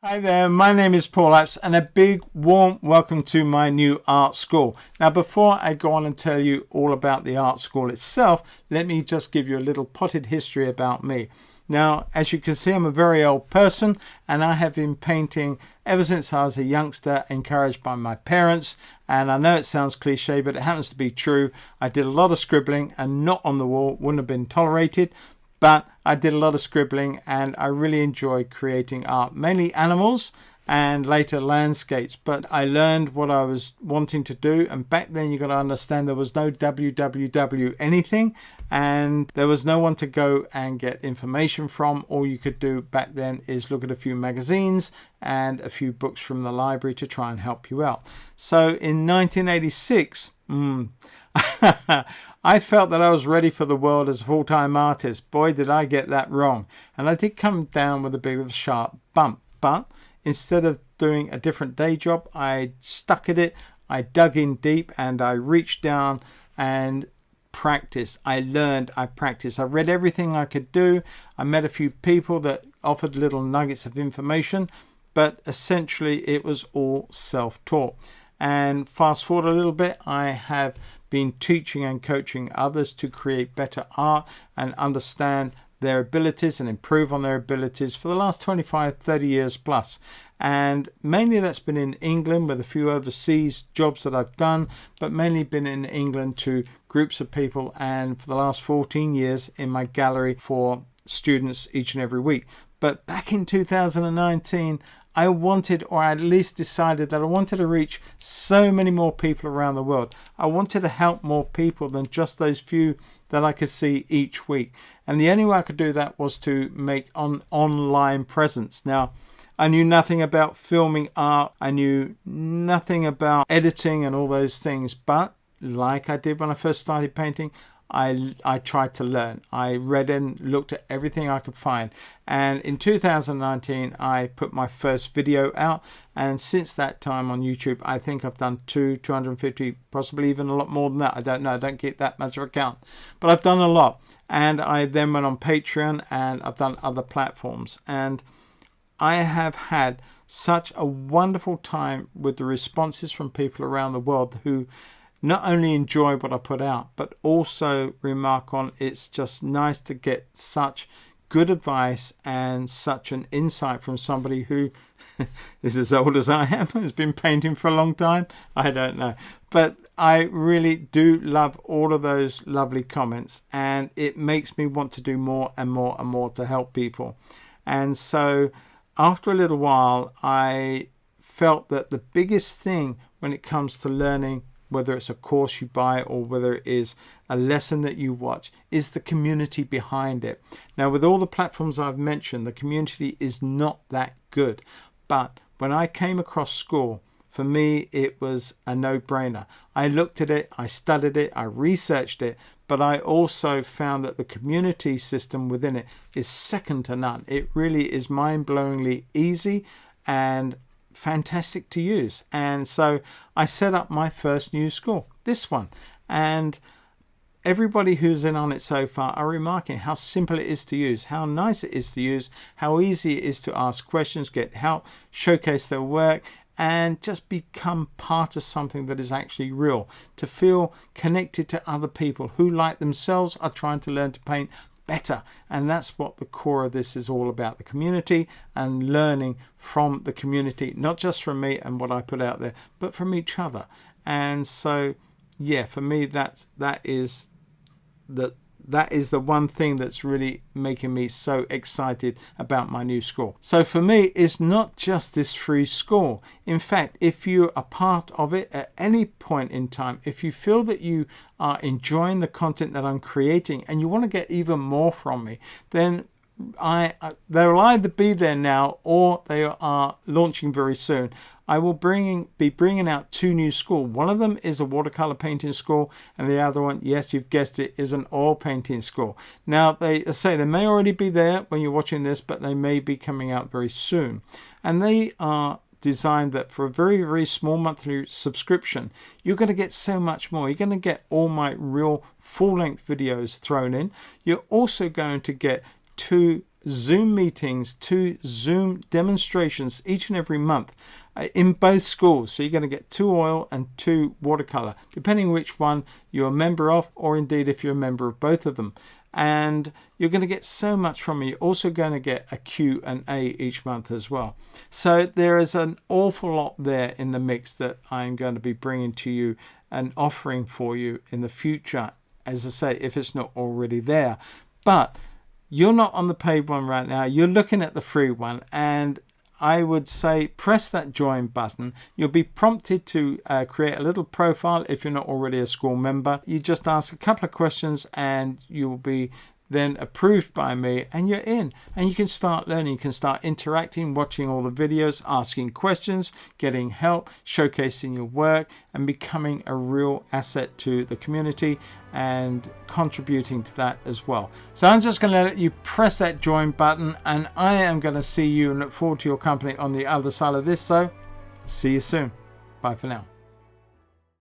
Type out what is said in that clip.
Hi there, my name is Paul Apps and a big warm welcome to my new art school. Now before I go on and tell you all about the art school itself, let me just give you a little potted history about me. Now, as you can see, I'm a very old person and I have been painting ever since I was a youngster, encouraged by my parents. And I know it sounds cliche, but it happens to be true. I did a lot of scribbling and not on the wall, wouldn't have been tolerated. But I did a lot of scribbling and I really enjoy creating art, mainly animals and later landscapes. But I learned what I was wanting to do. And back then you got to understand there was no www anything and there was no one to go and get information from. All you could do back then is look at a few magazines and a few books from the library to try and help you out. So in 1986, I felt that I was ready for the world as a full-time artist. Boy, did I get that wrong. And I did come down with a bit of a sharp bump. But instead of doing a different day job, I stuck at it. I dug in deep and I reached down and practiced. I learned, I practiced. I read everything I could do. I met a few people that offered little nuggets of information. But essentially, it was all self-taught. And fast forward a little bit, I have been teaching and coaching others to create better art and understand their abilities and improve on their abilities for the last 25, 30 years plus. And mainly that's been in England with a few overseas jobs that I've done, but mainly been in England to groups of people and for the last 14 years in my gallery for students each and every week. But back in 2019, I wanted, or I at least decided that I wanted to reach so many more people around the world. I wanted to help more people than just those few that I could see each week. And the only way I could do that was to make an online presence. Now, I knew nothing about filming art. I knew nothing about editing and all those things. But like I did when I first started painting, I tried to learn. I read and looked at everything I could find. And in 2019, I put my first video out. And since that time on YouTube, I think I've done 250, possibly even a lot more than that. I don't know. I don't keep that much of a count. But I've done a lot. And I then went on Patreon and I've done other platforms. And I have had such a wonderful time with the responses from people around the world who not only enjoy what I put out, but also remark on it's just nice to get such good advice and such an insight from somebody who is as old as I am, has been painting for a long time. I don't know. But I really do love all of those lovely comments and it makes me want to do more and more and more to help people. And so after a little while, I felt that the biggest thing when it comes to learning, whether it's a course you buy or whether it is a lesson that you watch, is the community behind it. Now, with all the platforms I've mentioned, the community is not that good. But when I came across school, for me, it was a no-brainer. I looked at it, I studied it, I researched it, but I also found that the community system within it is second to none. It really is mind-blowingly easy and fantastic to use. And so I set up my first new school, this one, and everybody who's in on it so far are remarking how simple it is to use, how nice it is to use, how easy it is to ask questions, get help, showcase their work, and just become part of something that is actually real, to feel connected to other people who, like themselves, are trying to learn to paint better. And that's what the core of this is all about, the community and learning from the community, not just from me and what I put out there, but from each other. And so yeah, for me that is the one thing that's really making me so excited about my new school. So for me, it's not just this free school. In fact, if you're a part of it at any point in time, if you feel that you are enjoying the content that I'm creating and you want to get even more from me, then they'll either be there now or they are launching very soon. I will be bringing out two new schools. One of them is a watercolor painting school, and the other one, yes, you've guessed it, is an oil painting school. Now, they may already be there when you're watching this, but they may be coming out very soon. And they are designed that for a very, very small monthly subscription, you're going to get so much more. You're going to get all my real full-length videos thrown in. You're also going to get two Zoom meetings, 2 Zoom demonstrations each and every month in both schools. So you're going to get 2 oil and 2 watercolor, depending which one you're a member of, or indeed if you're a member of both of them. And you're going to get so much from me. You're also going to get a Q&A each month as well. So there is an awful lot there in the mix that I'm going to be bringing to you and offering for you in the future, as I say, if it's not already there. But you're not on the paid one right now. You're looking at the free one, and I would say press that join button. You'll be prompted to create a little profile if you're not already a school member. You just ask a couple of questions and you will be then approved by me, and you're in, and you can start learning. You can start interacting, watching all the videos, asking questions, getting help, showcasing your work, and becoming a real asset to the community and contributing to that as well. So I'm just going to let you press that join button, and I am going to see you and look forward to your company on the other side of this. So see you soon. Bye for now.